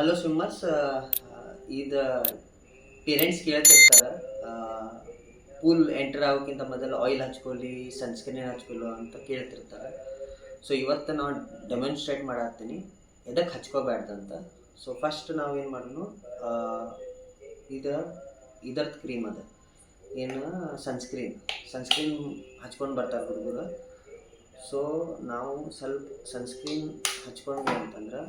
Hello swimmers, ಇದು parents ಕೇಳ್ತಿರ್ತಾರೆ pool enter ಆಗೋಕ್ಕಿಂತ ಮೊದಲು oil ಹಚ್ಕೊಳ್ಳಿ, sunscreen ಹಚ್ಕೊಳ್ಳೋ ಅಂತ ಕೇಳ್ತಿರ್ತಾರೆ. ಸೊ ಇವತ್ತು ನಾನು ಡೆಮಾನ್ಸ್ಟ್ರೇಟ್ ಮಾಡತ್ತೀನಿ ಎದಕ್ಕೆ ಹಚ್ಕೋಬಾರ್ದಂತ. ಸೊ ಫಸ್ಟ್ ನಾವೇನು ಮಾಡೋಣ, ಇದರದ್ದು ಕ್ರೀಮ್ ಅದ ಏನು ಸನ್ಸ್ಕ್ರೀನ್ ಹಚ್ಕೊಂಡು ಬರ್ತಾರೆ ಹುಡುಗರು. ಸೊ ನಾವು ಸ್ವಲ್ಪ ಸನ್ಸ್ಕ್ರೀನ್ ಹಚ್ಕೊಂಡ್ವಿ ಅಂತಂದ್ರೆ,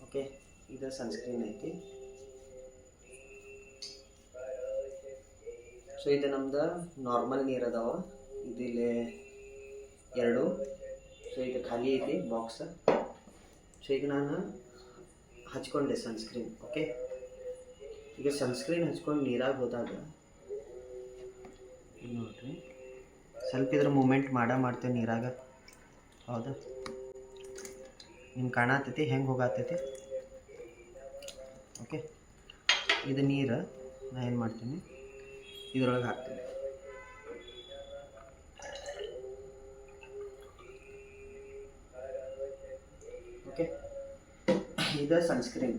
ಓಕೆ, ಇದು ಸನ್ಸ್ಕ್ರೀನ್ ಐತಿ. ಸೊ ಇದು ನಮ್ದು ನಾರ್ಮಲ್ ನೀರು ಅದಾವ, ಇದಿಲ್ಲಿ ಎರಡು. ಸೊ ಇದು ಖಾಲಿ ಐತಿ ಬಾಕ್ಸ್. ಸೊ ಈಗ ನಾನು ಹಚ್ಕೊಂಡೆ ಸನ್ಸ್ಕ್ರೀನ್. ಓಕೆ, ಈಗ ಸನ್ಸ್ಕ್ರೀನ್ ಹಚ್ಕೊಂಡು ನೀರಾಗಿ ಹೋದಾಗ ನೋಡ್ರಿ, ಸ್ವಲ್ಪ ಇದ್ರ ಮೂಮೆಂಟ್ ಮಾಡ್ತೇವೆ ನೀರಾಗ. ಹೌದಾ, ನಿಮ್ಗೆ ಕಾಣತೈತಿ ಹೆಂಗೆ ಹೋಗತ್ತೈತಿ. ಓಕೆ, ಇದು ನೀರು ನಾನು ಏನು ಮಾಡ್ತೀನಿ, ಇದ್ರೊಳಗೆ ಹಾಕ್ತೀನಿ. ಓಕೆ, ಇದು ಸನ್ಸ್ಕ್ರೀನ್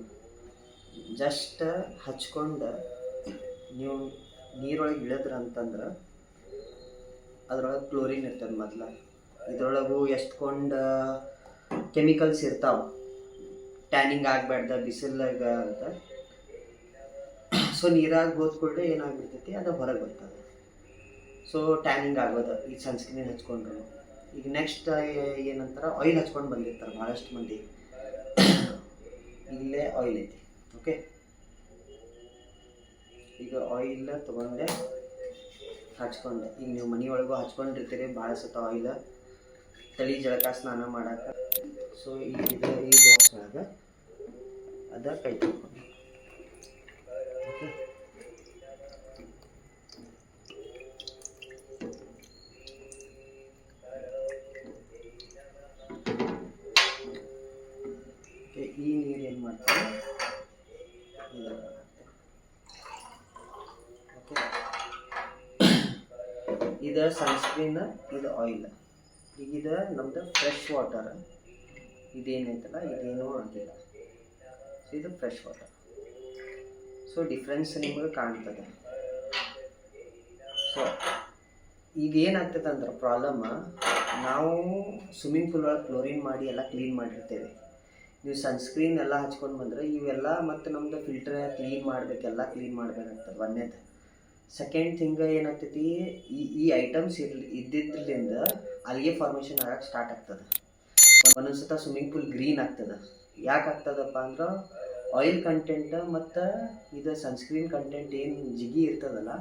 ಜಸ್ಟ್ ಹಚ್ಕೊಂಡು ನೀವು ನೀರೊಳಗೆ ಇಳಿದ್ರ ಅಂತಂದ್ರೆ ಅದ್ರೊಳಗೆ ಕ್ಲೋರಿನ್ ಇರ್ತದೆ ಮೊದಲು. ಇದ್ರೊಳಗೂ ಎಷ್ಟೊಂದು ಕೆಮಿಕಲ್ಸ್ ಇರ್ತಾವೆ, ಟ್ಯಾನಿಂಗ್ ಆಗಬಾರ್ದ ಬಿಸಿಲಾಗ ಅಂತ. ಸೊ ನೀರಾಗಿ ಹೋದ್ಕೊಳ್ಳೆ ಏನಾಗ್ಬಿಡ್ತೈತಿ, ಅದು ಹೊರಗೆ ಬರ್ತದೆ. ಸೊ ಟ್ಯಾನಿಂಗ್ ಆಗೋದು ಈ ಸನ್ಸ್ಕ್ರೀನ್ ಹಚ್ಕೊಂಡ್ರು. ಈಗ ನೆಕ್ಸ್ಟ್ ಏನಂತಾರೆ, ಆಯಿಲ್ ಹಚ್ಕೊಂಡು ಬಂದಿರ್ತಾರೆ ಭಾಳಷ್ಟು ಮಂದಿ. ಇಲ್ಲೇ ಆಯಿಲ್ ಐತಿ. ಓಕೆ, ಈಗ ಆಯಿಲ್ ತೊಗೊಂಡೆ ಹಚ್ಕೊಂಡೆ. ಈಗ ನೀವು ಮನೆಯೊಳಗೂ ಹಚ್ಕೊಂಡಿರ್ತೀರಿ ಭಾಳ ಸತ ಆಯಿಲ್, ತಲೆ ಜಳಕ ಸ್ನಾನ ಮಾಡಕ್ಕೆ. ಸೊ ಈಗ ಈ ಬಾಕ್ಸ್ ಒಳಗೆ ಅದ ಕೈ ತೊಗೊಂಡು. ಓಕೆ, ಈ ನೀರು ಏನು ಮಾಡ್ತೀವಿ, ಓಕೆ, ಇದು ಸನ್ಸ್ಕ್ರೀನ್, ಇದು ಆಯಿಲ್. ಈಗ ಇದು ನಮ್ದು ಫ್ರೆಶ್ ವಾಟರ್. ಇದೇನೈತಲ್ಲ ಇದೇನೂ ಆಗಿಲ್ಲ. ಸೊ ಇದು ಫ್ರೆಶ್ ವಾಟರ್. ಸೊ ಡಿಫ್ರೆನ್ಸ್ ನಿಮಗೆ ಕಾಣ್ತದೆ. ಸೊ ಈಗ ಏನಾಗ್ತದೆ ಅಂದ್ರೆ ಪ್ರಾಬ್ಲಮ್, ನಾವು ಸ್ವಿಮ್ಮಿಂಗ್ ಪೂಲ್ ಒಳಗೆ ಕ್ಲೋರಿನ್ ಮಾಡಿ ಎಲ್ಲ ಕ್ಲೀನ್ ಮಾಡಿರ್ತೇವೆ. ನೀವು ಸನ್ಸ್ಕ್ರೀನ್ ಎಲ್ಲ ಹಚ್ಕೊಂಡು ಬಂದರೆ ಇವೆಲ್ಲ ಮತ್ತು ನಮ್ದು ಫಿಲ್ಟರ್ ಕ್ಲೀನ್ ಮಾಡಬೇಕೆಲ್ಲ ಕ್ಲೀನ್ ಮಾಡಬೇಕಾಗ್ತದೆ ಒಂದೇದು. ಸೆಕೆಂಡ್ ಥಿಂಗ್ ಏನಾಗ್ತೈತಿ, ಈ ಐಟಮ್ಸ್ ಇದ್ದಿದ್ರಿಂದ ಅಲ್ಲಿಗೆ ಫಾರ್ಮೇಷನ್ ಆಗಕ್ಕೆ ಸ್ಟಾರ್ಟ್ ಆಗ್ತದೆ. ಒಂದೊಂದು ಸತ ಸ್ವಿಮ್ಮಿಂಗ್ ಪೂಲ್ ಗ್ರೀನ್ ಆಗ್ತದೆ. ಯಾಕೆ ಆಗ್ತದಪ್ಪ ಅಂದ್ರೆ ಆಯಿಲ್ ಕಂಟೆಂಟ್ ಮತ್ತು ಇದು ಸನ್ಸ್ಕ್ರೀನ್ ಕಂಟೆಂಟ್ ಏನು ಜಿಗಿ ಇರ್ತದಲ್ಲ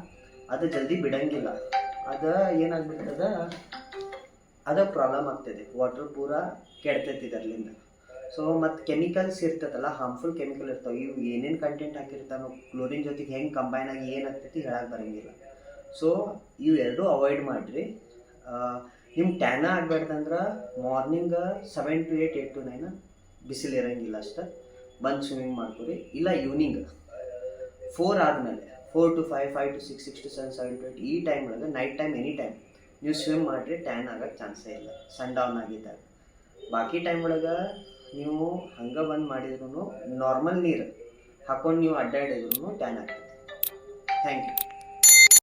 ಅದು ಜಲ್ದಿ ಬಿಡಂಗಿಲ್ಲ. ಅದು ಏನಾಗ್ಬಿಡ್ತದೆ, ಅದು ಪ್ರಾಬ್ಲಮ್ ಆಗ್ತದೆ. ವಾಟರ್ ಪೂರ ಕೆಡ್ತೈತಿ ಇದರ್ಲಿಂದ. ಸೊ ಮತ್ತು ಕೆಮಿಕಲ್ಸ್ ಇರ್ತದಲ್ಲ, ಹಾರ್ಮ್ಫುಲ್ ಕೆಮಿಕಲ್ ಇರ್ತಾವೆ. ಇವು ಏನೇನು ಕಂಟೆಂಟ್ ಹಾಕಿರ್ತಾವೆ ಕ್ಲೋರಿನ್ ಜೊತೆಗೆ ಹೆಂಗೆ ಕಂಬೈನ್ ಆಗಿ ಏನಾಗ್ತೈತಿ ಹೇಳಕ್ಕೆ ಬರೋಂಗಿಲ್ಲ. ಸೊ ಇವು ಎರಡೂ ಅವಾಯ್ಡ್ ಮಾಡಿರಿ. ನಿಮ್ಗೆ ಟ್ಯಾನ ಆಗಬೇಡ್ದಂದ್ರೆ ಮಾರ್ನಿಂಗ್ 7 to 8, 8 to 9 ಬಿಸಿಲು ಇರೋಂಗಿಲ್ಲ ಅಷ್ಟು ಬಂದು ಸ್ವಿಮ್ಮಿಂಗ್ ಮಾಡ್ಕೊರಿ. ಇಲ್ಲ ಈವ್ನಿಂಗ್ 4 ಆದಮೇಲೆ 4 to 5, 5 to 6, 6 to 7, 7 to 8 ಈ ಟೈಮ್ ಒಳಗೆ ನೈಟ್ ಟೈಮ್ ಎನಿ ಟೈಮ್ ನೀವು ಸ್ವಿಮ್ ಮಾಡಿರಿ, ಟ್ಯಾನ್ ಆಗೋಕ್ಕೆ ಚಾನ್ಸೇ ಇಲ್ಲ ಸನ್ ಡೌನ್ ಆಗಿದ್ದಾಗ. ಬಾಕಿ ಟೈಮ್ ಒಳಗೆ ನೀವು ಹಂಗೆ ಬಂದು ಮಾಡಿದ್ರು ನಾರ್ಮಲ್ ನೀರು ಹಾಕ್ಕೊಂಡು ನೀವು ಅಡ್ಡಾಡಿದ್ರು ಟ್ಯಾನ್ ಆಗ್ತದೆ. Thank you.